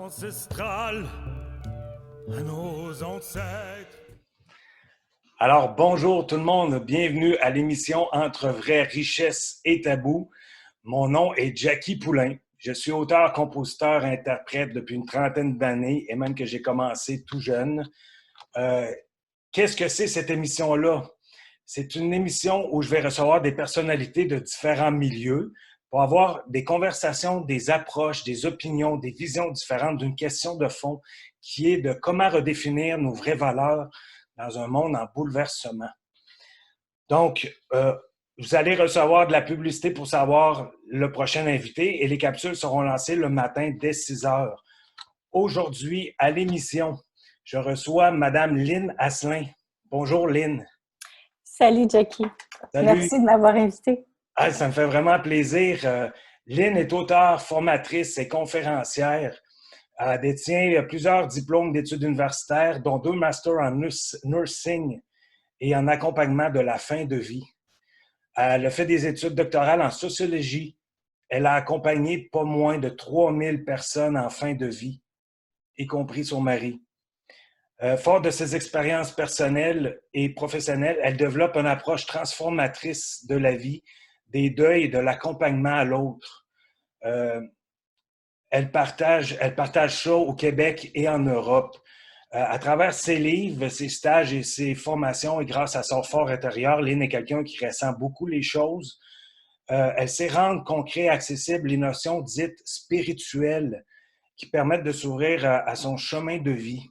ancestrales, à nos ancêtres. Alors, bonjour tout le monde, bienvenue à l'émission Entre vraie richesse et tabou. Mon nom est Jackie Poulain. Je suis auteur, compositeur, interprète depuis une trentaine d'années et même que j'ai commencé tout jeune. Qu'est-ce que c'est cette émission-là? C'est une émission où je vais recevoir des personnalités de différents milieux pour avoir des conversations, des approches, des opinions, des visions différentes d'une question de fond qui est de comment redéfinir nos vraies valeurs dans un monde en bouleversement. Donc, vous allez recevoir de la publicité pour savoir le prochain invité et les capsules seront lancées le matin dès 6 heures. Aujourd'hui, à l'émission, je reçois Madame Lynn Asselin. Bonjour Lynn. Salut Jackie. Salut. Merci de m'avoir invité. Ah, ça me fait vraiment plaisir. Lynn est auteure, formatrice et conférencière. Elle détient plusieurs diplômes d'études universitaires, dont 2 masters en nursing et en accompagnement de la fin de vie. Elle a fait des études doctorales en sociologie. Elle a accompagné pas moins de 3000 personnes en fin de vie, y compris son mari. Fort de ses expériences personnelles et professionnelles, elle développe une approche transformatrice de la vie, des deuils et de l'accompagnement à l'autre. Elle partage ça au Québec et en Europe. À travers ses livres, ses stages et ses formations, et grâce à son fort intérieur, Lynn est quelqu'un qui ressent beaucoup les choses. Elle sait rendre concret et accessible les notions dites spirituelles qui permettent de s'ouvrir à son chemin de vie.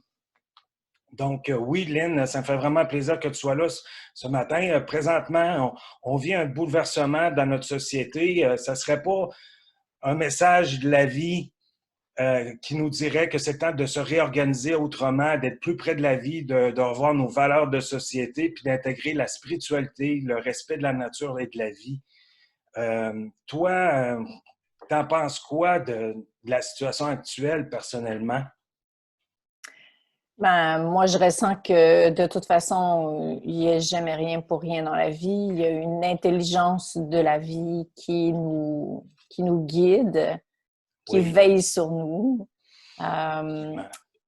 Donc, oui, Lynn, ça me fait vraiment plaisir que tu sois là ce matin. Présentement, on vit un bouleversement dans notre société. Ça ne serait pas un message de la vie qui nous dirait que c'est le temps de se réorganiser autrement, d'être plus près de la vie, de revoir nos valeurs de société, puis d'intégrer la spiritualité, le respect de la nature et de la vie. Toi, t'en penses quoi de la situation actuelle personnellement? Moi, je ressens que de toute façon, il n'y a jamais rien pour rien dans la vie. Il y a une intelligence de la vie qui nous guide, qui veille sur nous.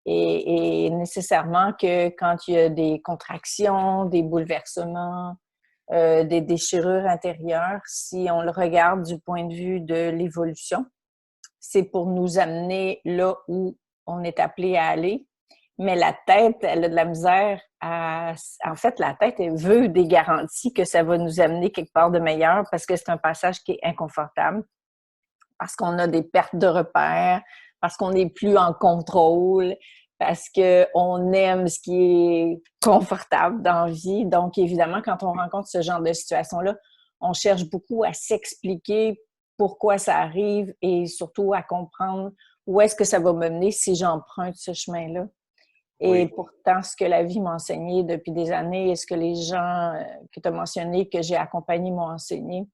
Et nécessairement que quand il y a des contractions, des bouleversements, des déchirures intérieures, si on le regarde du point de vue de l'évolution, c'est pour nous amener là où on est appelé à aller. Mais la tête, elle a de la misère à... En fait, la tête, elle veut des garanties que ça va nous amener quelque part de meilleur parce que c'est un passage qui est inconfortable, parce qu'on a des pertes de repères, parce qu'on n'est plus en contrôle, parce qu'on aime ce qui est confortable dans la vie. Donc, évidemment, quand on rencontre ce genre de situation-là, on cherche beaucoup à s'expliquer pourquoi ça arrive et surtout à comprendre où est-ce que ça va me mener si j'emprunte ce chemin-là. Et pourtant, ce que la vie m'a enseigné depuis des années et ce que les gens que tu as mentionné, que j'ai accompagnés, m'ont enseigné,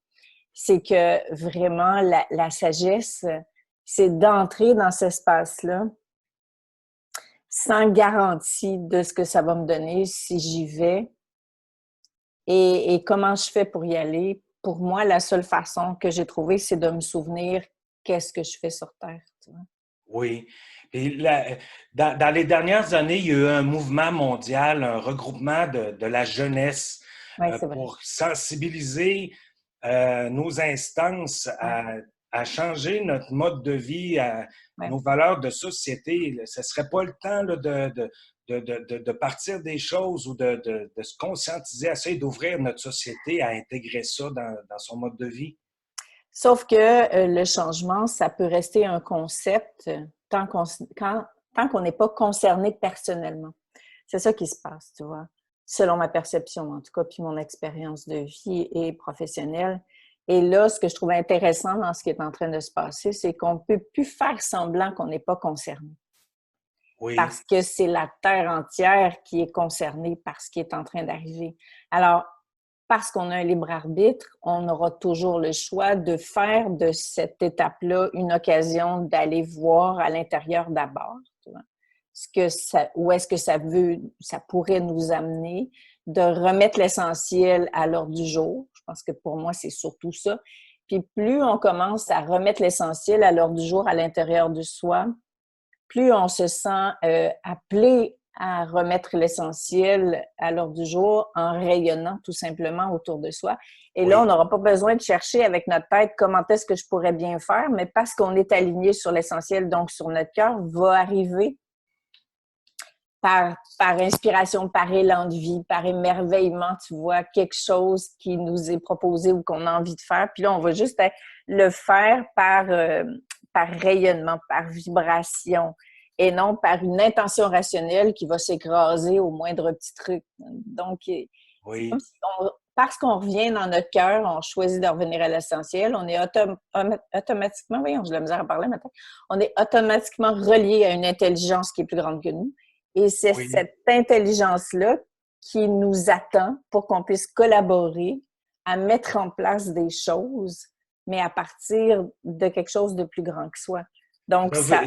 c'est que vraiment, la sagesse, c'est d'entrer dans cet espace-là sans garantie de ce que ça va me donner si j'y vais et comment je fais pour y aller. Pour moi, la seule façon que j'ai trouvée, c'est de me souvenir qu'est-ce que je fais sur Terre. Tu vois? Oui. Et dans les dernières années, il y a eu un mouvement mondial, un regroupement de la jeunesse pour sensibiliser nos instances à changer notre mode de vie, à nos valeurs de société. Ce ne serait pas le temps là, de partir des choses ou de se conscientiser, essayer d'ouvrir notre société à intégrer ça dans son mode de vie. Sauf que le changement, ça peut rester un concept tant qu'on n'est pas concerné personnellement. C'est ça qui se passe, tu vois, selon ma perception en tout cas, puis mon expérience de vie et professionnelle. Et là, ce que je trouve intéressant dans ce qui est en train de se passer, c'est qu'on ne peut plus faire semblant qu'on n'est pas concerné. Oui. Parce que c'est la Terre entière qui est concernée par ce qui est en train d'arriver. Alors, parce qu'on a un libre arbitre, on aura toujours le choix de faire de cette étape-là une occasion d'aller voir à l'intérieur d'abord, tu vois, où est-ce que ça pourrait nous amener, de remettre l'essentiel à l'ordre du jour. Je pense que pour moi, c'est surtout ça. Puis plus on commence à remettre l'essentiel à l'ordre du jour à l'intérieur de soi, plus on se sent appelé à remettre l'essentiel à l'ordre du jour en rayonnant tout simplement autour de soi. Et là, on n'aura pas besoin de chercher avec notre tête comment est-ce que je pourrais bien faire, mais parce qu'on est aligné sur l'essentiel, donc sur notre cœur, va arriver par inspiration, par élan de vie, par émerveillement, tu vois, quelque chose qui nous est proposé ou qu'on a envie de faire. Puis là, on va juste le faire par rayonnement, par vibration, et non par une intention rationnelle qui va s'écraser au moindre petit truc. Donc, c'est comme si parce qu'on revient dans notre cœur, on choisit de revenir à l'essentiel, on est automatiquement, voyons, j'ai de la misère à parler maintenant, on est automatiquement relié à une intelligence qui est plus grande que nous. Et c'est cette intelligence-là qui nous attend pour qu'on puisse collaborer à mettre en place des choses, mais à partir de quelque chose de plus grand que soi. Donc, ça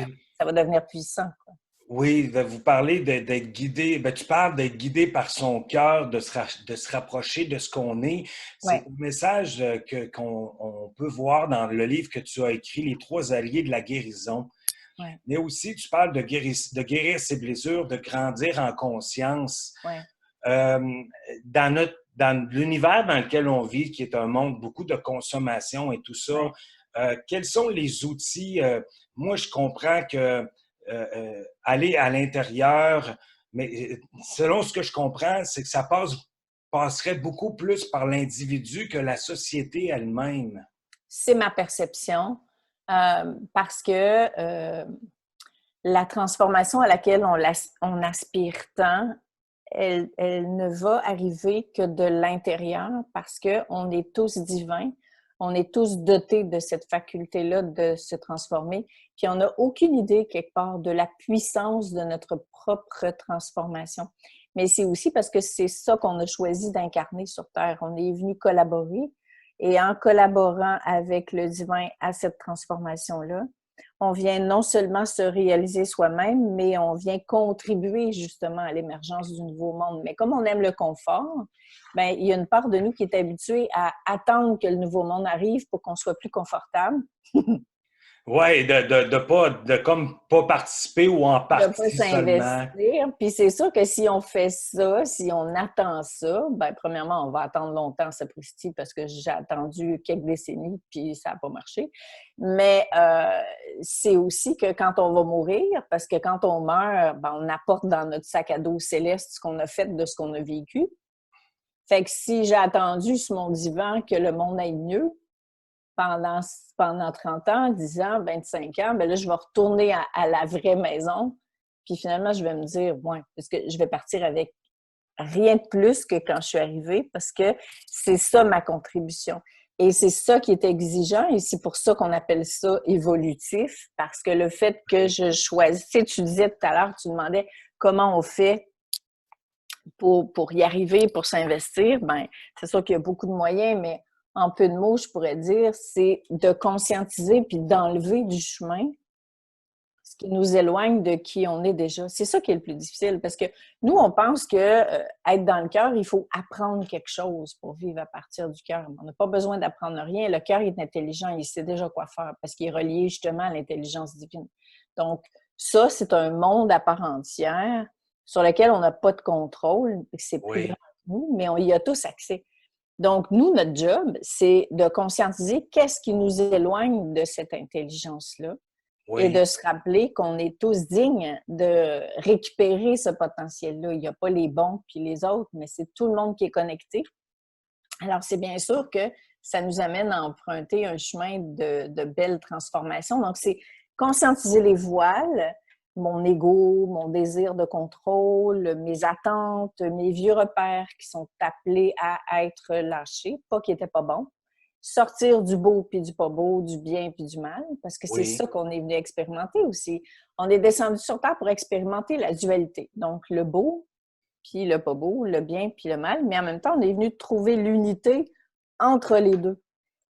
va devenir puissant, quoi. Oui, vous parlez d'être guidé. Tu parles d'être guidé par son cœur, de se rapprocher de ce qu'on est. C'est un message qu'on peut voir dans le livre que tu as écrit, Les 3 alliés de la guérison. Ouais. Mais aussi, tu parles de guérir ses blessures, de grandir en conscience. Ouais. Dans l'univers dans lequel on vit, qui est un monde beaucoup de consommation et tout ça, quels sont les outils? Moi, je comprends que aller à l'intérieur, mais selon ce que je comprends, c'est que ça passerait beaucoup plus par l'individu que la société elle-même. C'est ma perception, parce que la transformation à laquelle on aspire tant, elle ne va arriver que de l'intérieur parce qu'on est tous divins, on est tous dotés de cette faculté-là de se transformer, puis on n'a aucune idée quelque part de la puissance de notre propre transformation. Mais c'est aussi parce que c'est ça qu'on a choisi d'incarner sur Terre. On est venu collaborer et en collaborant avec le divin à cette transformation-là, on vient non seulement se réaliser soi-même, mais on vient contribuer justement à l'émergence du nouveau monde. Mais comme on aime le confort, bien, il y a une part de nous qui est habituée à attendre que le nouveau monde arrive pour qu'on soit plus confortable. Oui, de comme pas participer ou en partie seulement. Puis c'est sûr que si on fait ça, si on attend ça, bien, premièrement, on va attendre longtemps, sapristi, parce que j'ai attendu quelques décennies, puis ça n'a pas marché. Mais c'est aussi que quand on va mourir, parce que quand on meurt, bien, on apporte dans notre sac à dos céleste ce qu'on a fait de ce qu'on a vécu. Fait que si j'ai attendu sur mon divan que le monde aille mieux, pendant 30 ans, 10 ans, 25 ans, bien là, je vais retourner à la vraie maison. Puis finalement, je vais me dire, ouais, parce que je vais partir avec rien de plus que quand je suis arrivée, parce que c'est ça ma contribution. Et c'est ça qui est exigeant, et c'est pour ça qu'on appelle ça évolutif, parce que le fait que je choisisse, tu disais tout à l'heure, tu demandais comment on fait pour y arriver, pour s'investir, bien, c'est sûr qu'il y a beaucoup de moyens, mais en peu de mots, je pourrais dire, c'est de conscientiser puis d'enlever du chemin ce qui nous éloigne de qui on est déjà. C'est ça qui est le plus difficile parce que nous, on pense que être dans le cœur, il faut apprendre quelque chose pour vivre à partir du cœur. On n'a pas besoin d'apprendre rien. Le cœur est intelligent, il sait déjà quoi faire parce qu'il est relié justement à l'intelligence divine. Donc, ça, c'est un monde à part entière sur lequel on n'a pas de contrôle, c'est plus grand que nous, mais on y a tous accès. Donc, nous, notre job, c'est de conscientiser qu'est-ce qui nous éloigne de cette intelligence-là et de se rappeler qu'on est tous dignes de récupérer ce potentiel-là. Il n'y a pas les bons puis les autres, mais c'est tout le monde qui est connecté. Alors, c'est bien sûr que ça nous amène à emprunter un chemin de belles transformations. Donc, c'est conscientiser les voiles, mon ego, mon désir de contrôle, mes attentes, mes vieux repères qui sont appelés à être lâchés, pas qu'ils n'étaient pas bons. Sortir du beau puis du pas beau, du bien puis du mal, parce que c'est ça qu'on est venu expérimenter aussi. On est descendu sur Terre pour expérimenter la dualité. Donc, le beau puis le pas beau, le bien puis le mal, mais en même temps, on est venu trouver l'unité entre les deux.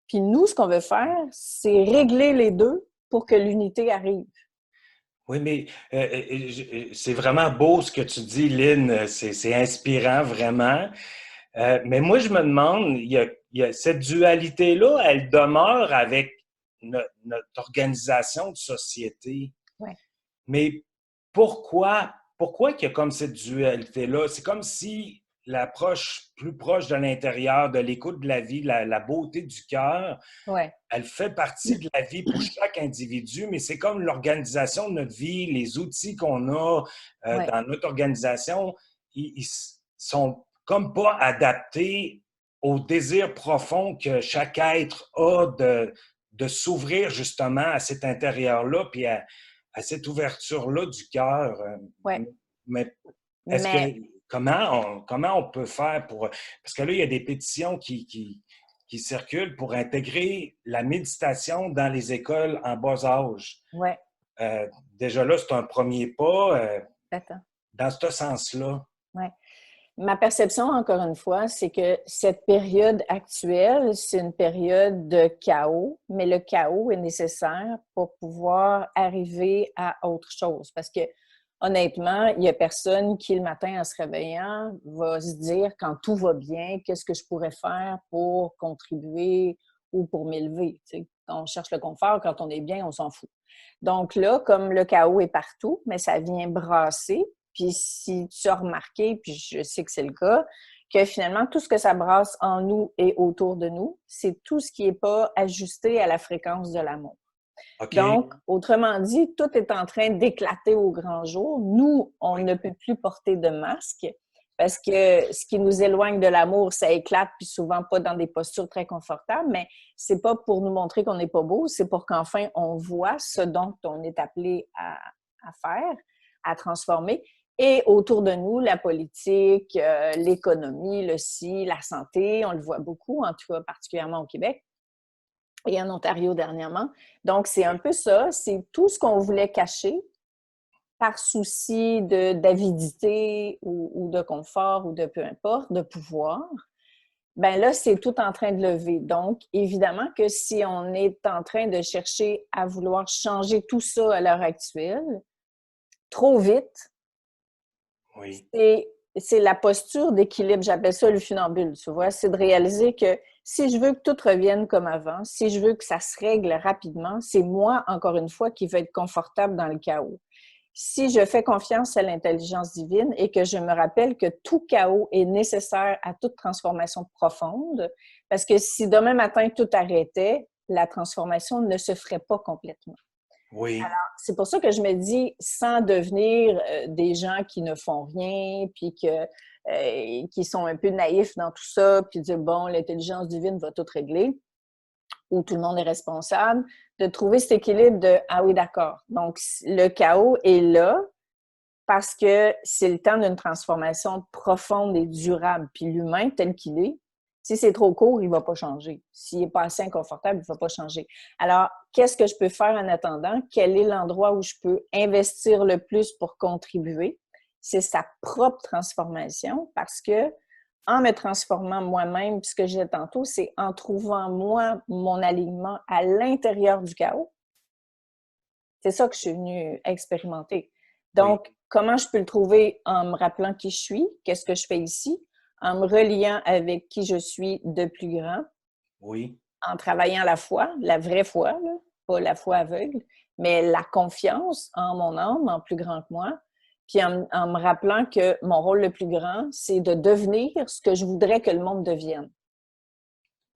Puis nous, ce qu'on veut faire, c'est régler les deux pour que l'unité arrive. Oui, mais c'est vraiment beau ce que tu dis, Lynn. C'est inspirant, vraiment. Mais moi, je me demande, il y a cette dualité-là, elle demeure avec notre organisation de société. Ouais. Mais pourquoi qu'il y a comme cette dualité-là? C'est comme si l'approche plus proche de l'intérieur, de l'écoute de la vie, la beauté du cœur, Ouais. elle fait partie de la vie pour chaque individu, mais c'est comme l'organisation de notre vie, les outils qu'on a Ouais. dans notre organisation, ils sont comme pas adaptés au désir profond que chaque être a de s'ouvrir justement à cet intérieur-là, puis à cette ouverture-là du cœur. Ouais. Mais est-ce que Mais comment on peut faire pour... Parce que là, il y a des pétitions qui circulent pour intégrer la méditation dans les écoles en bas âge. ouais, Déjà là, c'est un premier pas attends. dans ce sens-là. Ouais. Ma perception, encore une fois, c'est que cette période actuelle, c'est une période de chaos, mais le chaos est nécessaire pour pouvoir arriver à autre chose. Parce que, honnêtement, il n'y a personne qui, le matin, en se réveillant, va se dire, quand tout va bien, qu'est-ce que je pourrais faire pour contribuer ou pour m'élever. Tu sais, on cherche le confort, quand on est bien, on s'en fout. Donc là, comme le chaos est partout, mais ça vient brasser. Puis si tu as remarqué, puis je sais que c'est le cas, que finalement, tout ce que ça brasse en nous et autour de nous, c'est tout ce qui n'est pas ajusté à la fréquence de l'amour. OK. Donc, autrement dit, tout est en train d'éclater au grand jour. Nous, on ne peut plus porter de masque parce que ce qui nous éloigne de l'amour, ça éclate, puis souvent pas dans des postures très confortables, mais c'est pas pour nous montrer qu'on n'est pas beau, c'est pour qu'enfin on voit ce dont on est appelé à faire, à transformer. Et autour de nous, la politique, l'économie, le ci, la santé, on le voit beaucoup, en tout cas particulièrement au Québec et en Ontario dernièrement. Donc, c'est un peu ça, c'est tout ce qu'on voulait cacher par souci d'avidité ou de confort ou de peu importe, de pouvoir. Ben là, c'est tout en train de lever. Donc, évidemment que si on est en train de chercher à vouloir changer tout ça à l'heure actuelle, trop vite, Oui. c'est la posture d'équilibre, j'appelle ça le funambule, tu vois, c'est de réaliser que si je veux que tout revienne comme avant, si je veux que ça se règle rapidement, c'est moi, encore une fois, qui vais être confortable dans le chaos. Si je fais confiance à l'intelligence divine et que je me rappelle que tout chaos est nécessaire à toute transformation profonde, parce que si demain matin tout arrêtait, la transformation ne se ferait pas complètement. Oui. C'est pour ça que je me dis, sans devenir des gens qui ne font rien, puis qui sont un peu naïfs dans tout ça, puis dire, bon, l'intelligence divine va tout régler, ou tout le monde est responsable, de trouver cet équilibre de, ah oui, d'accord. Donc, le chaos est là parce que c'est le temps d'une transformation profonde et durable. Puis l'humain, tel qu'il est, si c'est trop court, il ne va pas changer. S'il n'est pas assez inconfortable, il ne va pas changer. Alors, qu'est-ce que je peux faire en attendant? Quel est l'endroit où je peux investir le plus pour contribuer? C'est sa propre transformation parce que en me transformant moi-même, puis ce que je disais tantôt, c'est en trouvant moi mon alignement à l'intérieur du chaos. C'est ça que je suis venue expérimenter. Oui. Donc, comment je peux le trouver en me rappelant qui je suis, qu'est-ce que je fais ici, en me reliant avec qui je suis de plus grand, Oui. en travaillant la foi, la vraie foi, là, pas la foi aveugle, mais la confiance en mon âme, en plus grand que moi, puis en me rappelant que mon rôle le plus grand, c'est de devenir ce que je voudrais que le monde devienne.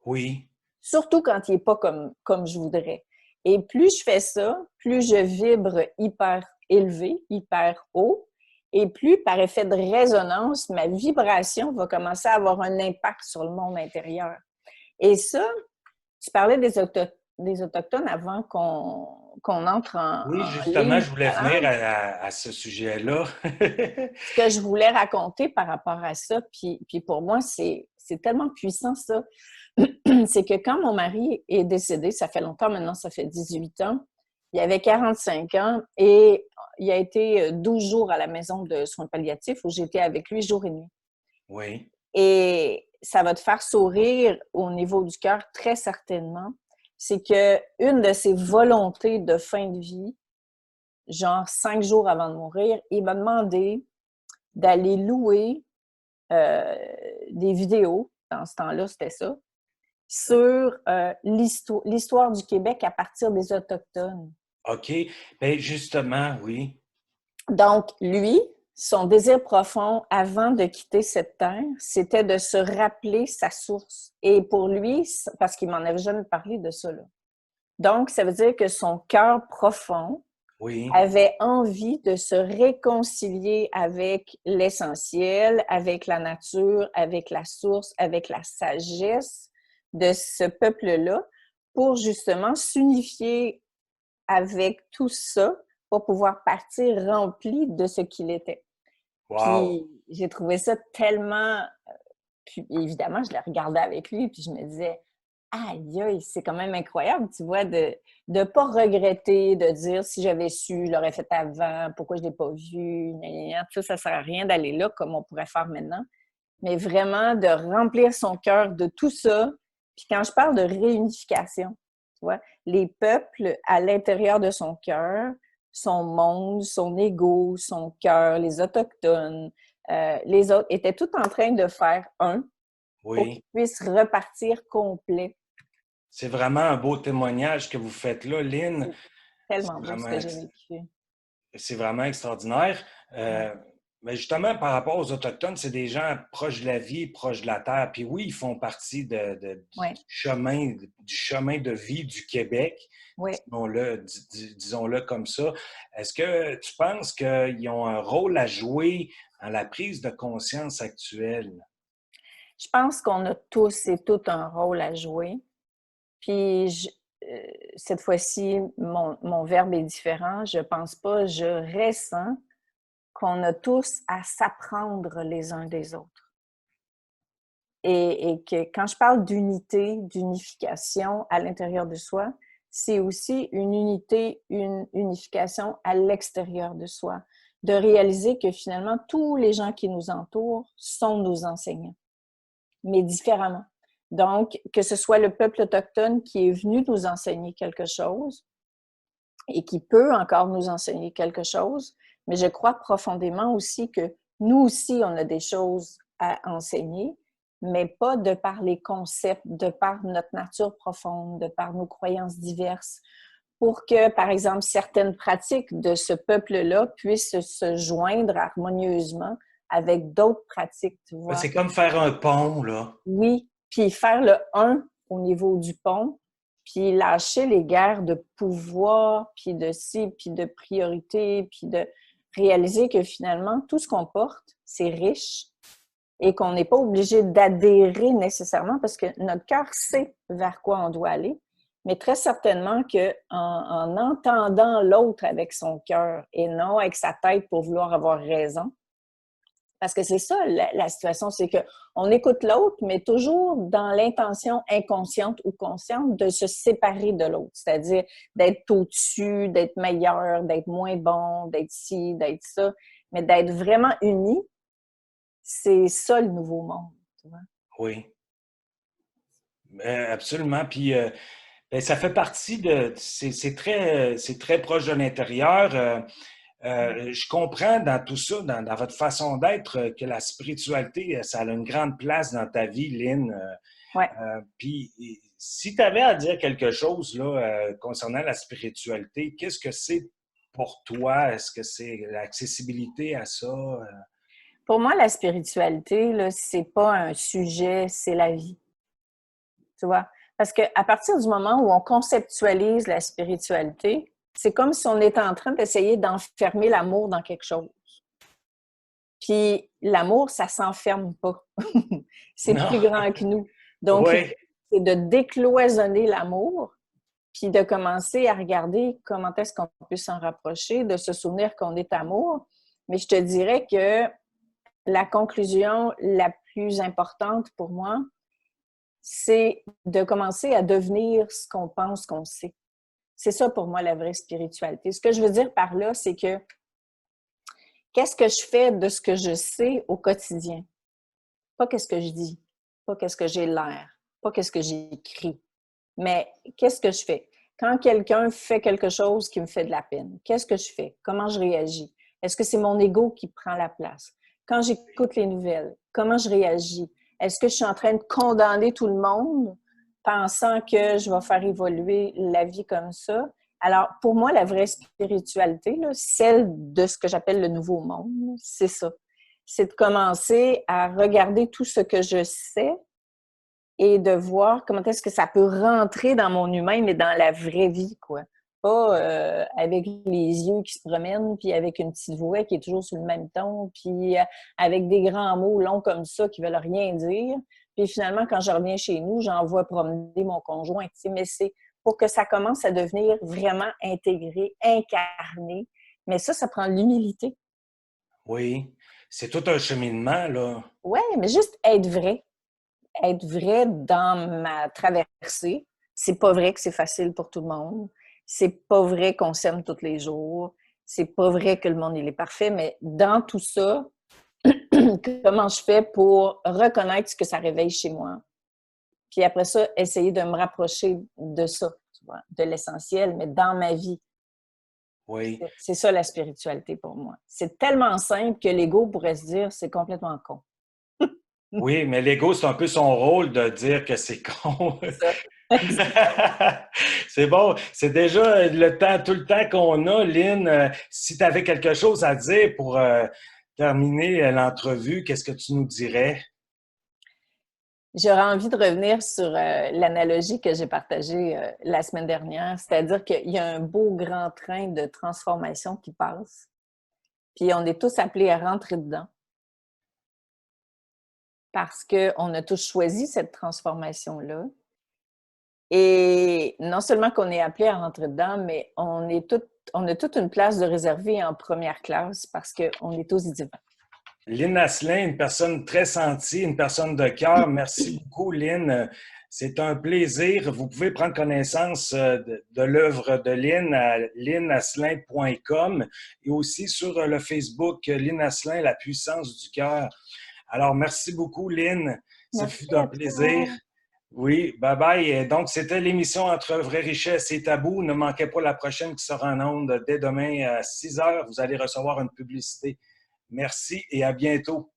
Oui. Surtout quand il n'est pas comme je voudrais. Et plus je fais ça, plus je vibre hyper élevé, hyper haut, et plus par effet de résonance, ma vibration va commencer à avoir un impact sur le monde intérieur. Et ça, tu parlais des Autochtones avant qu'on entre Oui, en justement, ligne je tout voulais à l'heure. venir à ce sujet-là. Ce que je voulais raconter par rapport à ça, puis pour moi, c'est tellement puissant ça, c'est que quand mon mari est décédé, ça fait longtemps maintenant, ça fait 18 ans, il avait 45 ans et il a été 12 jours à la maison de soins palliatifs où j'étais avec lui jour et nuit. Oui. Et ça va te faire sourire au niveau du cœur, très certainement. C'est qu'une de ses volontés de fin de vie, genre 5 jours avant de mourir, il m'a demandé d'aller louer des vidéos, dans ce temps-là, c'était ça, sur l'histoire du Québec à partir des Autochtones. OK. Bien, justement, oui. Donc, lui, son désir profond avant de quitter cette terre, c'était de se rappeler sa source. Et pour lui, parce qu'il m'en avait jamais parlé de ça, là. Donc, ça veut dire que son cœur profond Oui. avait envie de se réconcilier avec l'essentiel, avec la nature, avec la source, avec la sagesse de ce peuple-là, pour justement s'unifier avec tout ça, pour pouvoir partir rempli de ce qu'il était. Wow! Puis j'ai trouvé ça tellement... Puis évidemment, je le regardais avec lui, puis je me disais, aïe, aïe, c'est quand même incroyable, tu vois, de ne pas regretter, de dire si j'avais su, je l'aurais fait avant, pourquoi je ne l'ai pas vu, gna, gna, gna. Ça ne sert à rien d'aller là comme on pourrait faire maintenant, mais vraiment de remplir son cœur de tout ça. Puis quand je parle de réunification, tu vois, les peuples à l'intérieur de son cœur, son monde, son ego, son cœur, les Autochtones, les autres étaient tous en train de faire un pour Oui. qu'ils puissent repartir complet. C'est vraiment un beau témoignage que vous faites là, Lynn. C'est C'est tellement beau ce vraiment, que j'ai vécu. c'est vraiment extraordinaire. Ouais. Mais justement, par rapport aux Autochtones, c'est des gens proches de la vie, proches de la terre. Puis oui, ils font partie Ouais. du chemin de vie du Québec, Ouais. disons-le comme ça. Est-ce que tu penses qu'ils ont un rôle à jouer dans la prise de conscience actuelle? Je pense qu'on a tous et toutes un rôle à jouer. Puis cette fois-ci, mon verbe est différent. Je pense pas, je ressens qu'on a tous à s'apprendre les uns des autres. Et que quand je parle d'unité, d'unification à l'intérieur de soi, c'est aussi une unité, une unification à l'extérieur de soi. De réaliser que finalement, tous les gens qui nous entourent sont nos enseignants, mais différemment. Donc, que ce soit le peuple autochtone qui est venu nous enseigner quelque chose et qui peut encore nous enseigner quelque chose, mais je crois profondément aussi que nous aussi, on a des choses à enseigner, mais pas de par les concepts, de par notre nature profonde, de par nos croyances diverses, pour que, par exemple, certaines pratiques de ce peuple-là puissent se joindre harmonieusement avec d'autres pratiques, tu Ben, vois. c'est comme faire un pont, là. Oui, puis faire le un au niveau du pont, puis lâcher les guerres de pouvoir, puis de ci, puis de priorité, puis de réaliser que finalement, tout ce qu'on porte, c'est riche et qu'on n'est pas obligé d'adhérer nécessairement parce que notre cœur sait vers quoi on doit aller, mais très certainement qu'en entendant l'autre avec son cœur et non avec sa tête pour vouloir avoir raison, parce que c'est ça la situation, c'est qu'on écoute l'autre, mais toujours dans l'intention inconsciente ou consciente de se séparer de l'autre, c'est-à-dire d'être au-dessus, d'être meilleur, d'être moins bon, d'être ci, d'être ça, mais d'être vraiment unis, c'est ça le nouveau monde, tu vois. Oui, absolument. Puis ben, ça fait partie c'est très proche de l'intérieur. Je comprends dans tout ça, dans votre façon d'être, que la spiritualité, ça a une grande place dans ta vie, Lynn. Ouais. Puis, si tu avais à dire quelque chose là, concernant la spiritualité, qu'est-ce que c'est pour toi? Est-ce que c'est l'accessibilité à ça? Pour moi, la spiritualité, là, c'est pas un sujet, c'est la vie. Tu vois? Parce qu'à partir du moment où on conceptualise la spiritualité, c'est comme si on était en train d'essayer d'enfermer l'amour dans quelque chose. Puis l'amour, ça s'enferme pas. C'est Non. plus grand que nous. Donc, Oui, l'idée, c'est de décloisonner l'amour, puis de commencer à regarder comment est-ce qu'on peut s'en rapprocher, de se souvenir qu'on est amour. Mais je te dirais que la conclusion la plus importante pour moi, c'est de commencer à devenir ce qu'on pense qu'on sait. C'est ça pour moi la vraie spiritualité. Ce que je veux dire par là, c'est que qu'est-ce que je fais de ce que je sais au quotidien? Pas qu'est-ce que je dis, pas qu'est-ce que j'ai l'air, pas qu'est-ce que j'écris, mais qu'est-ce que je fais? Quand quelqu'un fait quelque chose qui me fait de la peine, qu'est-ce que je fais? Comment je réagis? Est-ce que c'est mon ego qui prend la place? Quand j'écoute les nouvelles, comment je réagis? Est-ce que je suis en train de condamner tout le monde pensant que je vais faire évoluer la vie comme ça? Alors, pour moi, la vraie spiritualité, là, celle de ce que j'appelle le nouveau monde, c'est ça. C'est de commencer à regarder tout ce que je sais et de voir comment est-ce que ça peut rentrer dans mon humain, mais dans la vraie vie, quoi. Pas avec les yeux qui se promènent, puis avec une petite voix qui est toujours sur le même ton, puis avec des grands mots longs comme ça qui veulent rien dire. Puis finalement, quand je reviens chez nous, j'envoie promener mon conjoint. Tu sais, mais c'est pour que ça commence à devenir vraiment intégré, incarné. Mais ça prend l'humilité. Oui, c'est tout un cheminement, là. Oui, mais juste être vrai. Être vrai dans ma traversée. C'est pas vrai que c'est facile pour tout le monde. C'est pas vrai qu'on s'aime tous les jours. C'est pas vrai que le monde il est parfait, mais dans tout ça, comment je fais pour reconnaître ce que ça réveille chez moi? Puis après ça, essayer de me rapprocher de ça, tu vois, de l'essentiel, mais dans ma vie. Oui. C'est ça la spiritualité pour moi. C'est tellement simple que l'ego pourrait se dire c'est complètement con. Oui, mais l'ego, c'est un peu son rôle de dire que c'est con. C'est ça. C'est bon. C'est déjà le temps, tout le temps qu'on a. Lynn, si tu avais quelque chose à dire pour terminer l'entrevue, qu'est-ce que tu nous dirais? J'aurais envie de revenir sur l'analogie que j'ai partagée la semaine dernière, c'est-à-dire qu'il y a un beau grand train de transformation qui passe, puis on est tous appelés à rentrer dedans parce qu'on a tous choisi cette transformation-là. Et non seulement qu'on est appelés à rentrer dedans, mais on a toute une place de réservée en première classe parce qu'on est tous divins. Lynn Asselin, une personne très sentie, une personne de cœur. Merci beaucoup, Lynn. C'est un plaisir. Vous pouvez prendre connaissance de l'œuvre de Lynn à lynnasselin.com et aussi sur le Facebook Lynn Asselin, la puissance du cœur. Alors, merci beaucoup, Lynn. Ce fut un plaisir. Oui, bye bye. Et donc, c'était l'émission Entre vraie richesse et tabou. Ne manquez pas la prochaine qui sera en ondes dès demain à 6 heures. Vous allez recevoir une publicité. Merci et à bientôt.